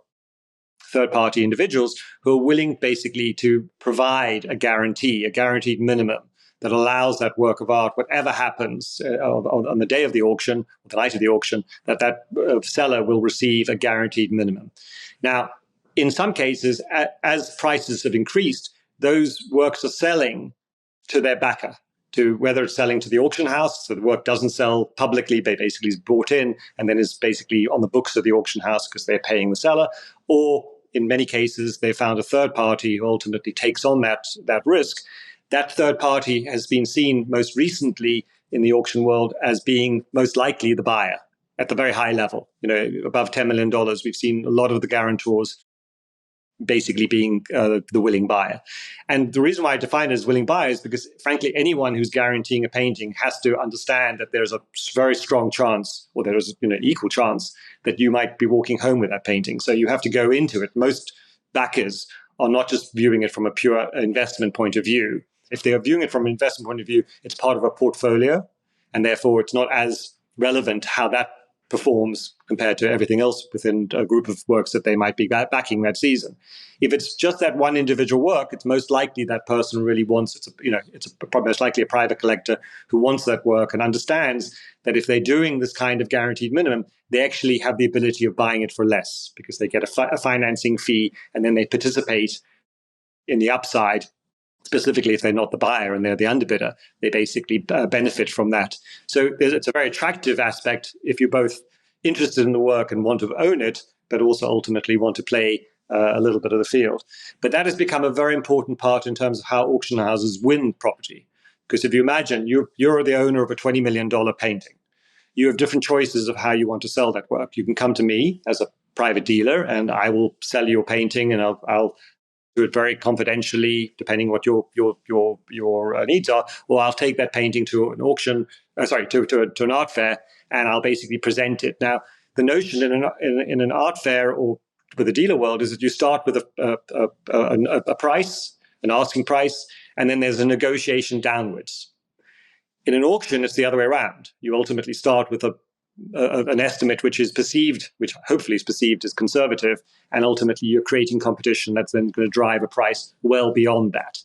third-party individuals who are willing basically to provide a guaranteed minimum that allows that work of art, whatever happens on the day of the auction, or the night of the auction, that seller will receive a guaranteed minimum. Now, in some cases, as prices have increased, those works are selling to their backer, to whether it's selling to the auction house, so the work doesn't sell publicly, but basically is brought in and then is basically on the books of the auction house because they're paying the seller, or in many cases, they found a third party who ultimately takes on that risk. That third party has been seen most recently in the auction world as being most likely the buyer. at the very high level, above $10 million. We've seen a lot of the guarantors basically being the willing buyer. And the reason why I define it as willing buyer is because, frankly, anyone who's guaranteeing a painting has to understand that there's a very strong chance, or there's equal chance, that you might be walking home with that painting. So you have to go into it. Most backers are not just viewing it from a pure investment point of view. If they are viewing it from an investment point of view, it's part of a portfolio, and therefore it's not as relevant how that performs compared to everything else within a group of works that they might be backing that season. If it's just that one individual work, it's most likely that person really wants, it's most likely a private collector who wants that work and understands that if they're doing this kind of guaranteed minimum, they actually have the ability of buying it for less because they get a financing fee, and then they participate in the upside. Specifically, if they're not the buyer and they're the underbidder, they basically benefit from that. So it's a very attractive aspect if you're both interested in the work and want to own it, but also ultimately want to play a little bit of the field. But that has become a very important part in terms of how auction houses win property. Because if you imagine you're the owner of a $20 million painting, you have different choices of how you want to sell that work. You can come to me as a private dealer, and I will sell you your painting, and I'll do it very confidentially, depending what your needs are. Or I'll take that painting to an auction, to an art fair, and I'll basically present it. Now, the notion in an art fair or with the dealer world is that you start with a price, an asking price, and then there's a negotiation downwards. In an auction, it's the other way around. You ultimately start with an estimate which hopefully is perceived as conservative, and ultimately you're creating competition that's then going to drive a price well beyond that.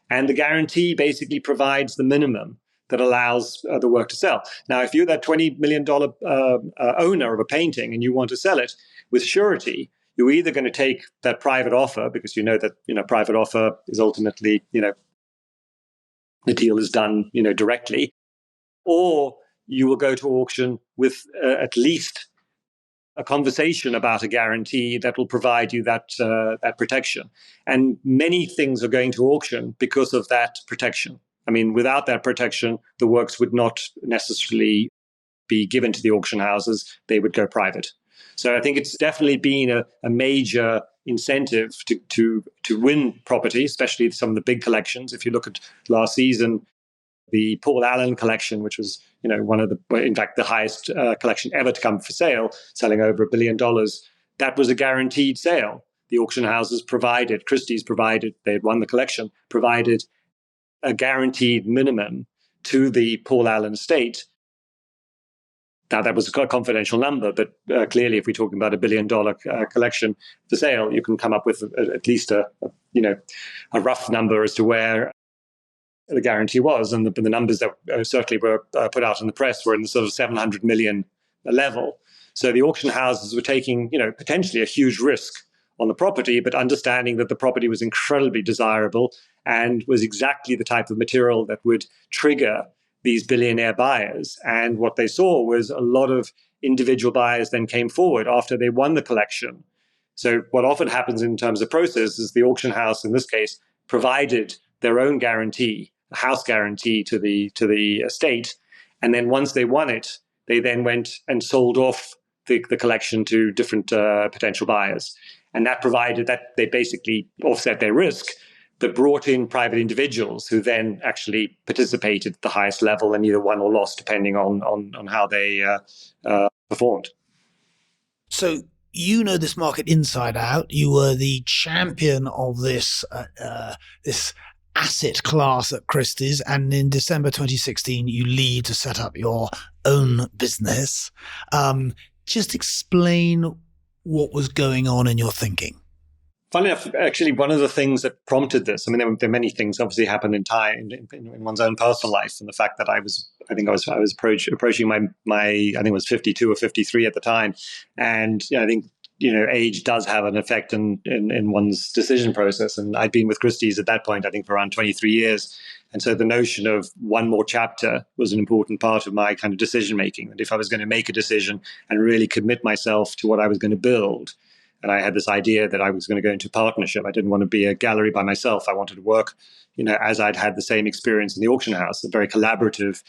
And the guarantee basically provides the minimum that allows the work to sell. Now, if you're that $20 million owner of a painting and you want to sell it with surety, you're either going to take that private offer because you know that private offer is ultimately the deal is done directly, or you will go to auction with at least a conversation about a guarantee that will provide you that protection. And many things are going to auction because of that protection. I mean, without that protection, the works would not necessarily be given to the auction houses. They would go private. So I think it's definitely been a major incentive to win property, especially some of the big collections. If you look at last season, the Paul Allen collection, which was the highest collection ever to come for sale, selling over $1 billion. That was a guaranteed sale. The auction houses provided, Christie's provided, they had won the collection, provided a guaranteed minimum to the Paul Allen estate. Now, that was a confidential number, but clearly, if we're talking about $1 billion collection for sale, you can come up with at least a rough number as to where the guarantee was. And the numbers that certainly were put out in the press were in the sort of 700 million level. So the auction houses were taking, potentially a huge risk on the property, but understanding that the property was incredibly desirable and was exactly the type of material that would trigger these billionaire buyers. And what they saw was a lot of individual buyers then came forward after they won the collection. So what often happens in terms of process is the auction house, in this case, provided their own guarantee, a house guarantee to the estate. And then once they won it, they then went and sold off the collection to different potential buyers. And that provided that they basically offset their risk, but brought in private individuals who then actually participated at the highest level and either won or lost, depending on how they performed. So you know this market inside out. You were the champion of this asset class at Christie's, and in December 2016, you leave to set up your own business. Just explain what was going on in your thinking. Funnily enough, actually, one of the things that prompted this, I mean, there are many things obviously happened in one's own personal life, and the fact that I was approaching my I think it was 52 or 53 at the time, and I think age does have an effect in one's decision process. And I'd been with Christie's at that point, I think, for around 23 years. And so the notion of one more chapter was an important part of my kind of decision making. That if I was going to make a decision and really commit myself to what I was going to build, and I had this idea that I was going to go into partnership. I didn't want to be a gallery by myself. I wanted to work, as I'd had the same experience in the auction house, a very collaborative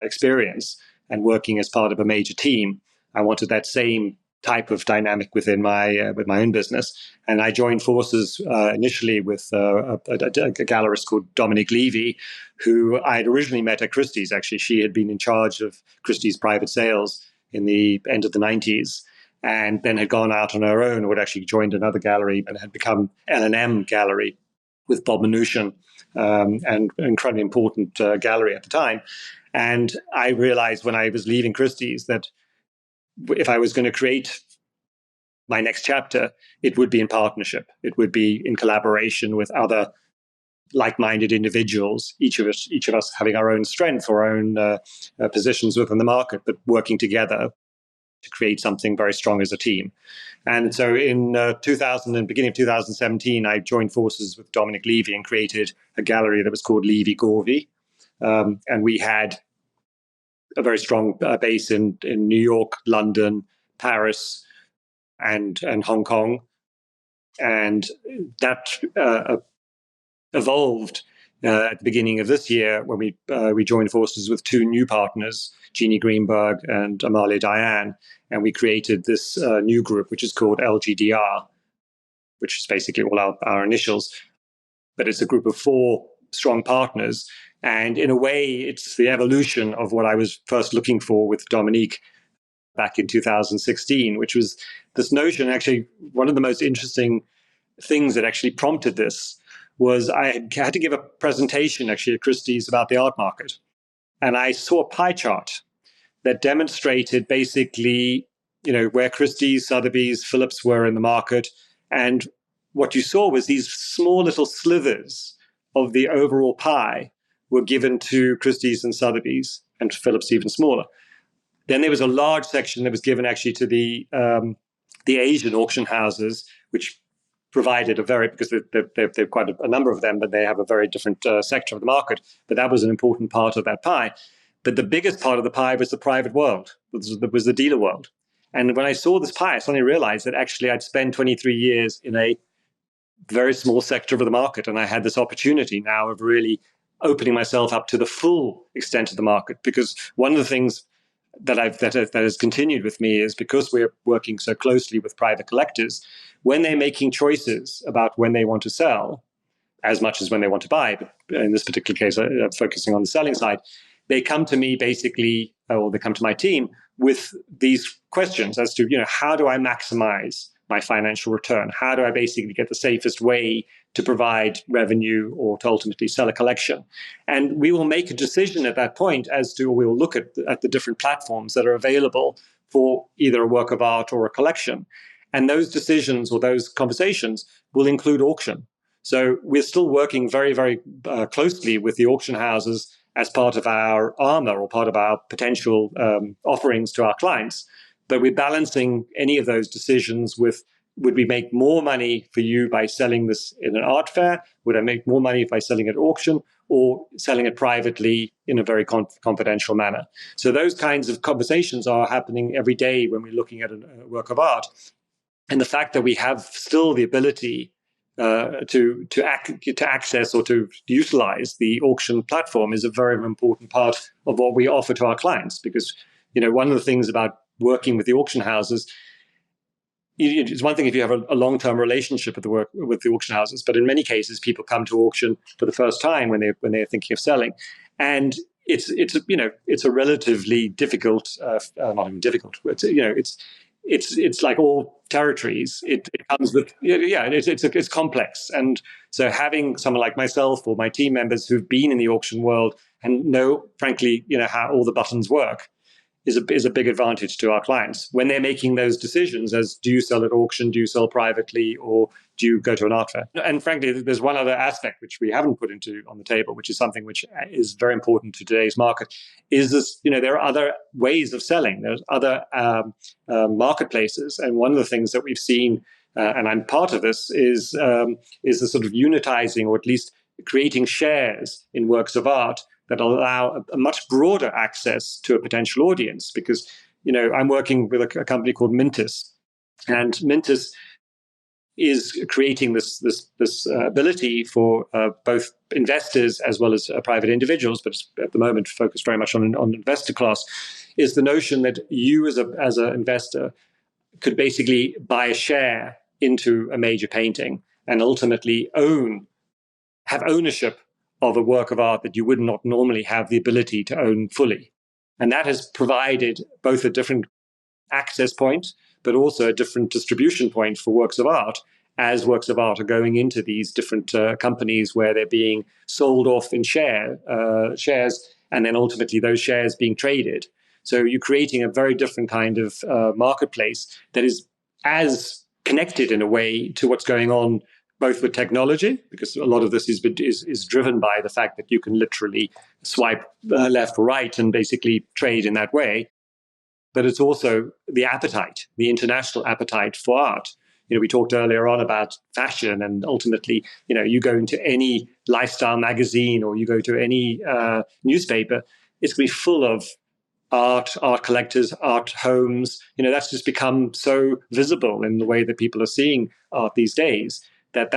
experience, and working as part of a major team. I wanted that same type of dynamic within my with my own business. And I joined forces initially with a gallerist called Dominique Levy, who I had originally met at Christie's. Actually, she had been in charge of Christie's private sales in the end of the 90s, and then had gone out on her own, or had actually joined another gallery and had become L&M Gallery with Bob Manouchian, and an incredibly important gallery at the time. And I realized when I was leaving Christie's that if I was going to create my next chapter, it would be in partnership. It would be in collaboration with other like-minded individuals, each of us having our own strength or our own positions within the market, but working together to create something very strong as a team. And so in 2000 and beginning of 2017, I joined forces with Dominic Levy and created a gallery that was called Levy Gorvy. And we had a very strong base in New York, London, Paris, and Hong Kong. And that evolved at the beginning of this year when we joined forces with two new partners, Jeannie Greenberg and Amalia Diane, and we created this new group, which is called LGDR, which is basically all our initials. But it's a group of 4 strong partners. And in a way, it's the evolution of what I was first looking for with Dominique back in 2016, which was this notion. Actually, one of the most interesting things that actually prompted this was I had to give a presentation actually at Christie's about the art market. And I saw a pie chart that demonstrated basically, where Christie's, Sotheby's, Phillips were in the market. And what you saw was these small little slithers of the overall pie were given to Christie's and Sotheby's, and Phillips even smaller. Then there was a large section that was given actually to the Asian auction houses, which provided because they've quite a number of them, but they have a very different sector of the market. But that was an important part of that pie. But the biggest part of the pie was the private world, was the dealer world. And when I saw this pie, I suddenly realized that actually I'd spent 23 years in a very small sector of the market, and I had this opportunity now of really opening myself up to the full extent of the market. Because one of the things that has continued with me is because we're working so closely with private collectors, when they're making choices about when they want to sell, as much as when they want to buy, but in this particular case, I'm focusing on the selling side, they come to me basically, or they come to my team with these questions as to, how do I maximize my financial return? How do I basically get the safest way to provide revenue or to ultimately sell a collection? And we will make a decision at that point as to, we will look at the different platforms that are available for either a work of art or a collection. And those decisions or those conversations will include auction. So we're still working very, very closely with the auction houses as part of our armor or part of our potential offerings to our clients. But we're balancing any of those decisions with, would we make more money for you by selling this in an art fair? Would I make more money by selling at auction or selling it privately in a very confidential manner? So those kinds of conversations are happening every day when we're looking at a work of art. And the fact that we have still the ability to access or to utilize the auction platform is a very important part of what we offer to our clients. Because, one of the things about working with the auction houses, it's one thing if you have a long-term relationship with the auction houses, but in many cases, people come to auction for the first time when they're thinking of selling, and it's a relatively difficult, not even difficult. It's like all territories. It comes with it's complex, and so having someone like myself or my team members who've been in the auction world and know, frankly, how all the buttons work is a big advantage to our clients when they're making those decisions as, do you sell at auction, do you sell privately, or do you go to an art fair? And frankly, there's one other aspect which we haven't put on the table, which is something which is very important to today's market, is this, there are other ways of selling. There's other marketplaces. And one of the things that we've seen, and I'm part of this, is the sort of unitizing, or at least creating shares in works of art that allow a much broader access to a potential audience. Because, I'm working with a company called Mintis. And Mintis is creating this ability for both investors as well as private individuals, but at the moment focused very much on investor class, is the notion that you as an investor could basically buy a share into a major painting and ultimately have ownership of a work of art that you would not normally have the ability to own fully. And that has provided both a different access point, but also a different distribution point for works of art, as works of art are going into these different companies where they're being sold off in shares, and then ultimately those shares being traded. So you're creating a very different kind of marketplace that is as connected in a way to what's going on both with technology, because a lot of this is driven by the fact that you can literally swipe left or right and basically trade in that way. But it's also the appetite, the international appetite for art. We talked earlier on about fashion, and ultimately, you go into any lifestyle magazine or you go to any newspaper, it's going to be full of art collectors, art homes. That's just become so visible in the way that people are seeing art these days that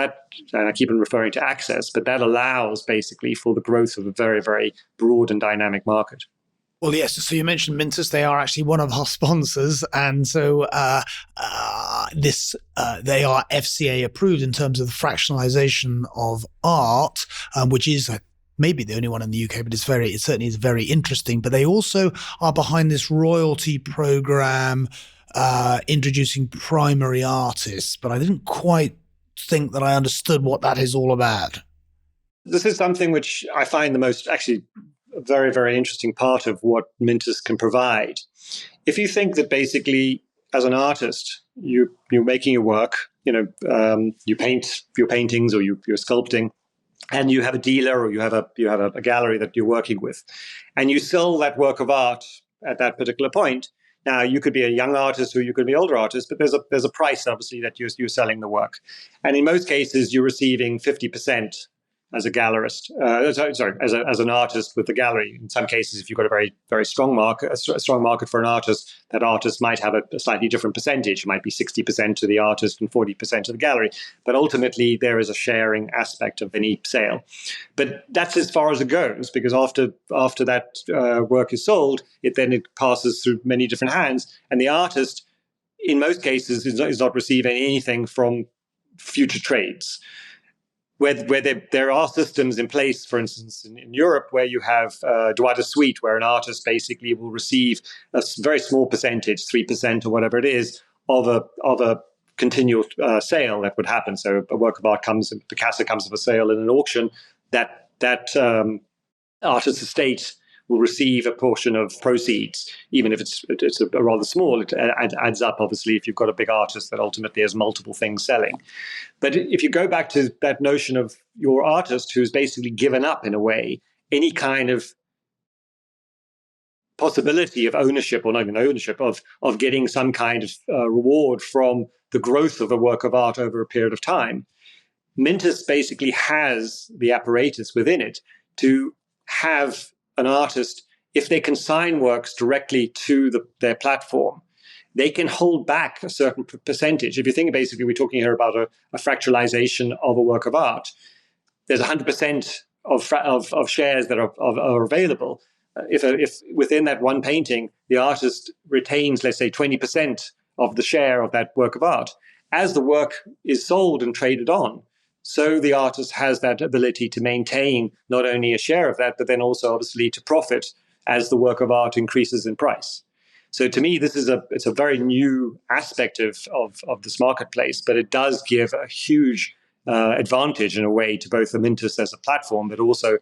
and I keep on referring to access, but that allows basically for the growth of a very, very broad and dynamic market. Well, yes. So you mentioned Mintus; they are actually one of our sponsors, and so they are FCA approved in terms of the fractionalisation of art, which is maybe the only one in the UK, but it certainly is very interesting. But they also are behind this royalty program, introducing primary artists. But I didn't quite think that I understood what that is all about. This is something which I find the most actually very, very interesting part of what Mintus can provide. If you think that basically as an artist, you're making your work, you paint your paintings or you're sculpting, and you have a dealer or you have a gallery that you're working with, and you sell that work of art at that particular point. Now, you could be a young artist or you could be an older artist, but there's a price, obviously, that you're selling the work. And in most cases, you're receiving 50% as a gallerist, as an artist with the gallery. In some cases, if you've got a very, very strong market, a strong market for an artist, that artist might have a slightly different percentage. It might be 60% to the artist and 40% to the gallery. But ultimately, there is a sharing aspect of any sale. But that's as far as it goes, because after that work is sold, it passes through many different hands, and the artist, in most cases, is not receiving anything from future trades. Where there are systems in place, for instance, in Europe, where you have droit de suite, where an artist basically will receive a very small percentage, 3% or whatever it is, of a continual sale that would happen. So a work of art Picasso comes of a sale in an auction, that artist's estate will receive a portion of proceeds, even if it's a rather small. It adds up, obviously, if you've got a big artist that ultimately has multiple things selling. But if you go back to that notion of your artist who's basically given up, in a way, any kind of possibility of ownership, or not even ownership, of getting some kind of reward from the growth of a work of art over a period of time, Mintus basically has the apparatus within it to have an artist, if they consign works directly to their platform, they can hold back a certain percentage. If you think, basically, we're talking here about a fractionalization of a work of art. There's 100% of shares that are available. If within that one painting, the artist retains, let's say, 20% of the share of that work of art, as the work is sold and traded on, so the artist has that ability to maintain not only a share of that, but then also obviously to profit as the work of art increases in price. So to me, it's a very new aspect of this marketplace, but it does give a huge advantage in a way to both the Mintus as a platform, but also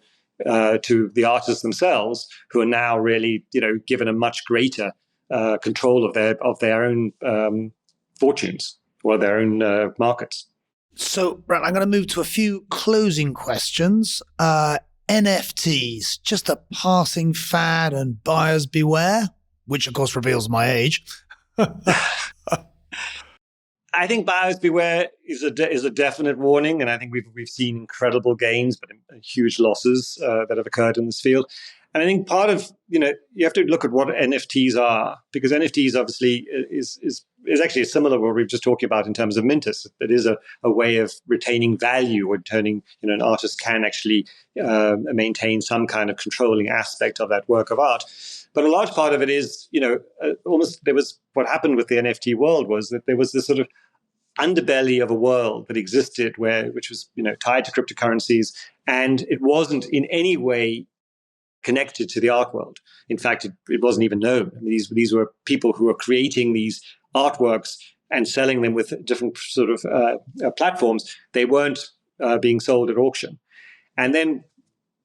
to the artists themselves, who are now really given a much greater control of their own fortunes or their own markets. So, Brett, I'm going to move to a few closing questions. NFTs, just a passing fad and buyers beware, which of course reveals my age. I think buyers beware is a definite warning, and I think we've seen incredible gains, but huge losses that have occurred in this field. And I think part of you have to look at what NFTs are, because NFTs obviously is is actually similar to what we were just talking about in terms of Mintus. It is a way of retaining value, or turning, an artist can actually maintain some kind of controlling aspect of that work of art. But a large part of it is, almost there was what happened with the NFT world was that there was this sort of underbelly of a world that existed which was, tied to cryptocurrencies, and it wasn't in any way connected to the art world. In fact, it wasn't even known. I mean, these were people who were creating these artworks and selling them with different sort of platforms. They weren't being sold at auction. And then,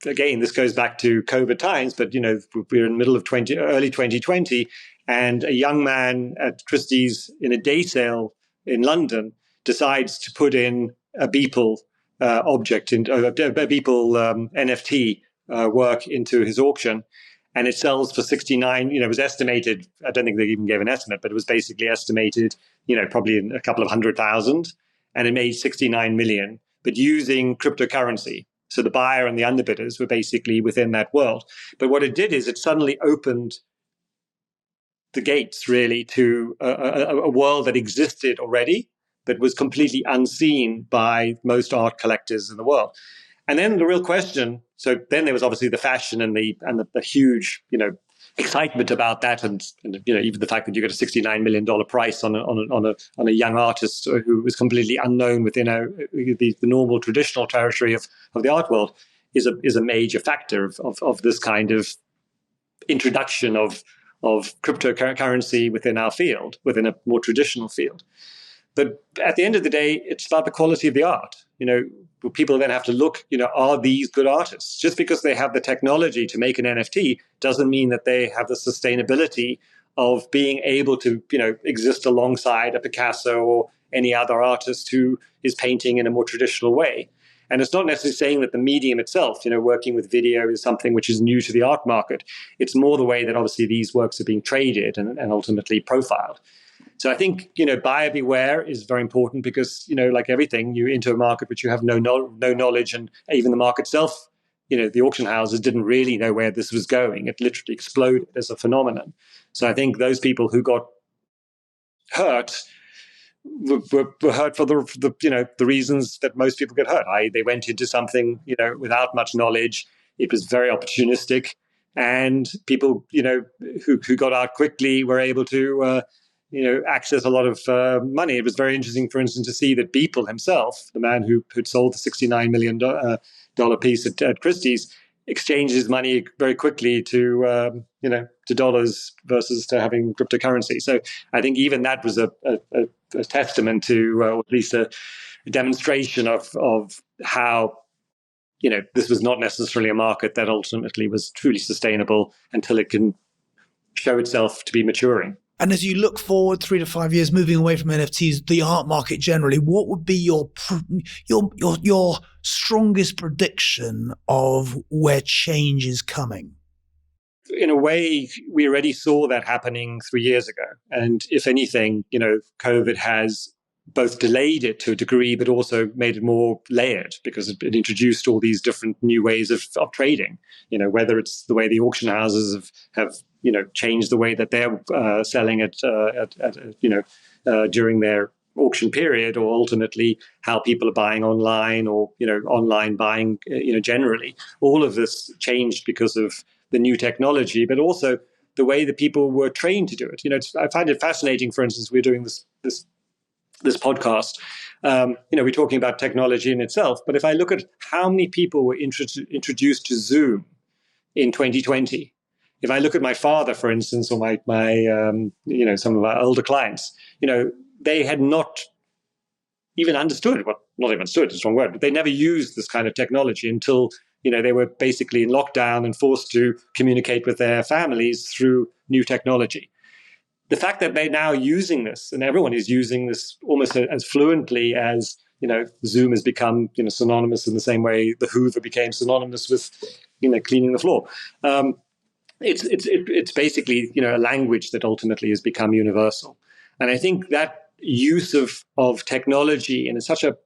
again, this goes back to COVID times, but, we're in the middle of early 2020, and a young man at Christie's in a day sale in London decides to put in a Beeple object, a Beeple NFT work into his auction, and it sells for 69. It was estimated. I don't think they even gave an estimate, but it was basically estimated, probably in a couple of 100,000, and it made 69 million, but using cryptocurrency. So the buyer and the underbidders were basically within that world. But what it did is it suddenly opened the gates, really, to a world that existed already, but was completely unseen by most art collectors in the world. And then the real question, so then there was obviously the fashion and the huge, excitement about that, and even the fact that you got a $69 million price on a young artist who was completely unknown within the normal traditional territory of the art world is a major factor of this kind of introduction of cryptocurrency within our field, within a more traditional field. But at the end of the day, it's about the quality of the art. People then have to look, are these good artists? Just because they have the technology to make an NFT doesn't mean that they have the sustainability of being able to, exist alongside a Picasso or any other artist who is painting in a more traditional way. And it's not necessarily saying that the medium itself, working with video is something which is new to the art market. It's more the way that obviously these works are being traded and ultimately profiled. So I think, buyer beware is very important because, like everything, you enter a market which you have no knowledge, and even the market itself, the auction houses didn't really know where this was going. It literally exploded as a phenomenon. So I think those people who got hurt were hurt for the reasons that most people get hurt. They went into something, without much knowledge. It was very opportunistic, and people, who got out quickly were able to access a lot of money. It was very interesting, for instance, to see that Beeple himself, the man who'd sold the $69 million piece at Christie's, exchanged his money very quickly to dollars versus to having cryptocurrency. So I think even that was a testament to, or at least a demonstration of how, this was not necessarily a market that ultimately was truly sustainable until it can show itself to be maturing. And as you look forward 3 to 5 years, moving away from NFTs, the art market generally, what would be your strongest prediction of where change is coming? In a way, we already saw that happening 3 years ago. And if anything, COVID has both delayed it to a degree, but also made it more layered because it introduced all these different new ways of trading. Whether it's the way the auction houses have changed the way that they're selling it during their auction period, or ultimately how people are buying online, or online buying generally. All of this changed because of the new technology, but also the way that people were trained to do it. I find it fascinating. For instance, we're doing this podcast. We're talking about technology in itself, but if I look at how many people were introduced to Zoom in 2020, if I look at my father, for instance, or my some of our older clients, they had not even understood, well, not even understood, it's the wrong word, but they never used this kind of technology until, they were basically in lockdown and forced to communicate with their families through new technology. The fact that they're now using this, and everyone is using this almost as fluently as, Zoom has become, synonymous in the same way the Hoover became synonymous with, cleaning the floor. It's basically, a language that ultimately has become universal. And I think that use of technology in such a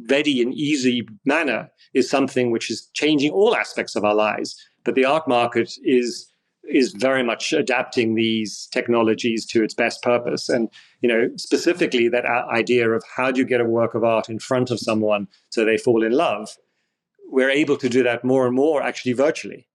ready and easy manner is something which is changing all aspects of our lives. But the art market is is very much adapting these technologies to its best purpose. And, specifically that idea of how do you get a work of art in front of someone so they fall in love, we're able to do that more and more actually virtually,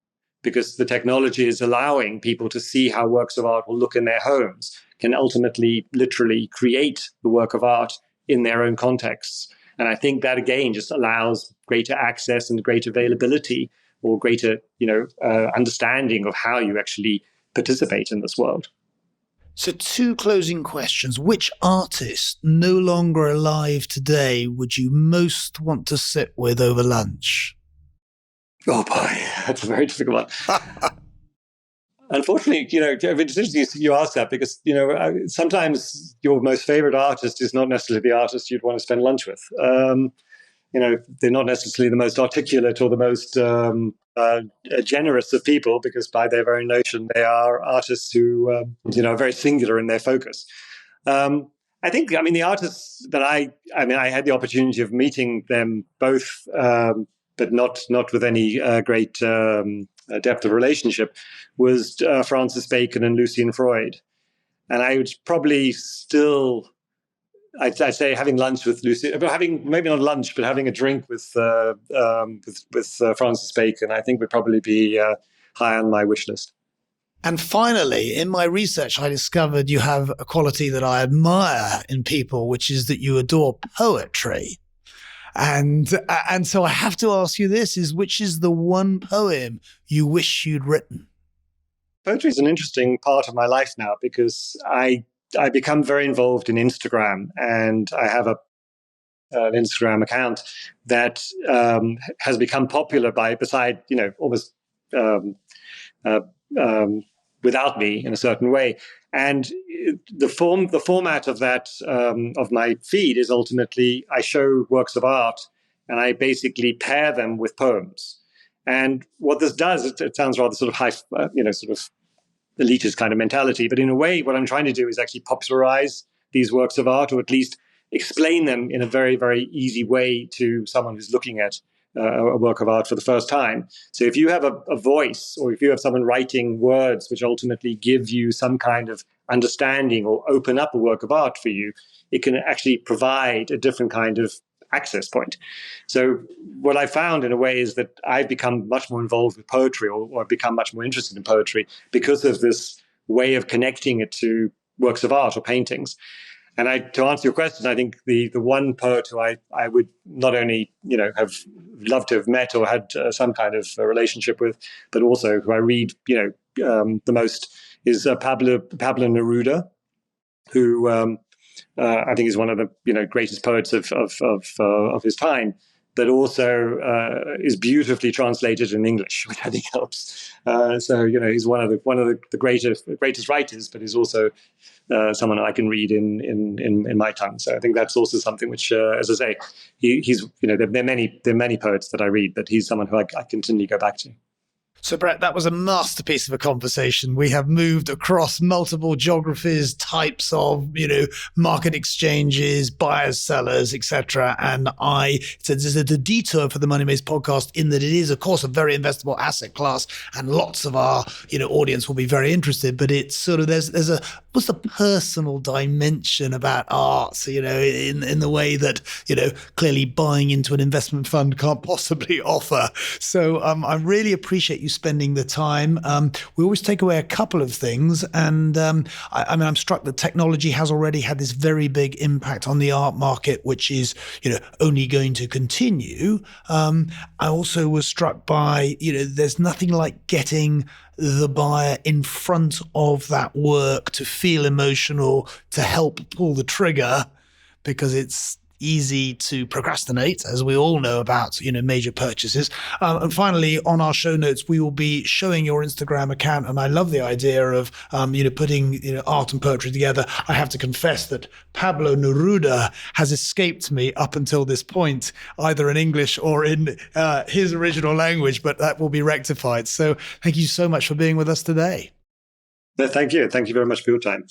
because the technology is allowing people to see how works of art will look in their homes, can ultimately literally create the work of art in their own contexts. And I think that, again, just allows greater access and greater availability, or greater, understanding of how you actually participate in this world. So 2 closing questions. Which artist no longer alive today would you most want to sit with over lunch? Oh boy, that's a very difficult one. Unfortunately, it's interesting you ask that, because, sometimes your most favorite artist is not necessarily the artist you'd want to spend lunch with. They're not necessarily the most articulate or the most generous of people, because by their very notion, they are artists who, are very singular in their focus. I think, the artists that I had the opportunity of meeting them both, but not with any great depth of relationship, was Francis Bacon and Lucian Freud. And I would probably still, I'd say, having lunch with Lucy, maybe not lunch, but having a drink with Francis Bacon, I think would probably be high on my wish list. And finally, in my research, I discovered you have a quality that I admire in people, which is that you adore poetry. And so I have to ask you this: which is the one poem you wish you'd written? Poetry is an interesting part of my life now, because I become very involved in Instagram, and I have an Instagram account that has become popular beside, almost without me in a certain way. And the format of that, of my feed, is ultimately I show works of art and I basically pair them with poems. And what this does, it sounds rather sort of high, sort of elitist kind of mentality, but in a way, what I'm trying to do is actually popularize these works of art, or at least explain them in a very, very easy way to someone who's looking at a work of art for the first time. So if you have a voice, or if you have someone writing words which ultimately give you some kind of understanding or open up a work of art for you, it can actually provide a different kind of access point. So what I found in a way is that I've become much more involved with poetry, or become much more interested in poetry, because of this way of connecting it to works of art or paintings. And to answer your question, I think the one poet who I would not only have loved to have met or had some kind of relationship with, but also who I read the most is Pablo Neruda, who I think is one of the greatest poets of his time, but also is beautifully translated in English, which I think helps. So he's one of the greatest writers, but he's also someone I can read in my tongue. So I think that's also something which, as I say, he's there are many poets that I read, but he's someone who I continually go back to. So, Brett, that was a masterpiece of a conversation. We have moved across multiple geographies, types of, market exchanges, buyers, sellers, etc. And it's a detour for the Money Maze podcast, in that it is, of course, a very investable asset class, and lots of our, audience will be very interested. But it's sort of there's a personal dimension about art, so, in the way that clearly buying into an investment fund can't possibly offer. So I really appreciate you spending the time. We always take away a couple of things, and I'm struck that technology has already had this very big impact on the art market, which is only going to continue. I also was struck by there's nothing like getting the buyer in front of that work to feel emotional, to help pull the trigger, because it's easy to procrastinate, as we all know about, major purchases. And finally, on our show notes, we will be showing your Instagram account. And I love the idea of, putting, art and poetry together. I have to confess that Pablo Neruda has escaped me up until this point, either in English or in his original language, but that will be rectified. So thank you so much for being with us today. Thank you. Thank you very much for your time.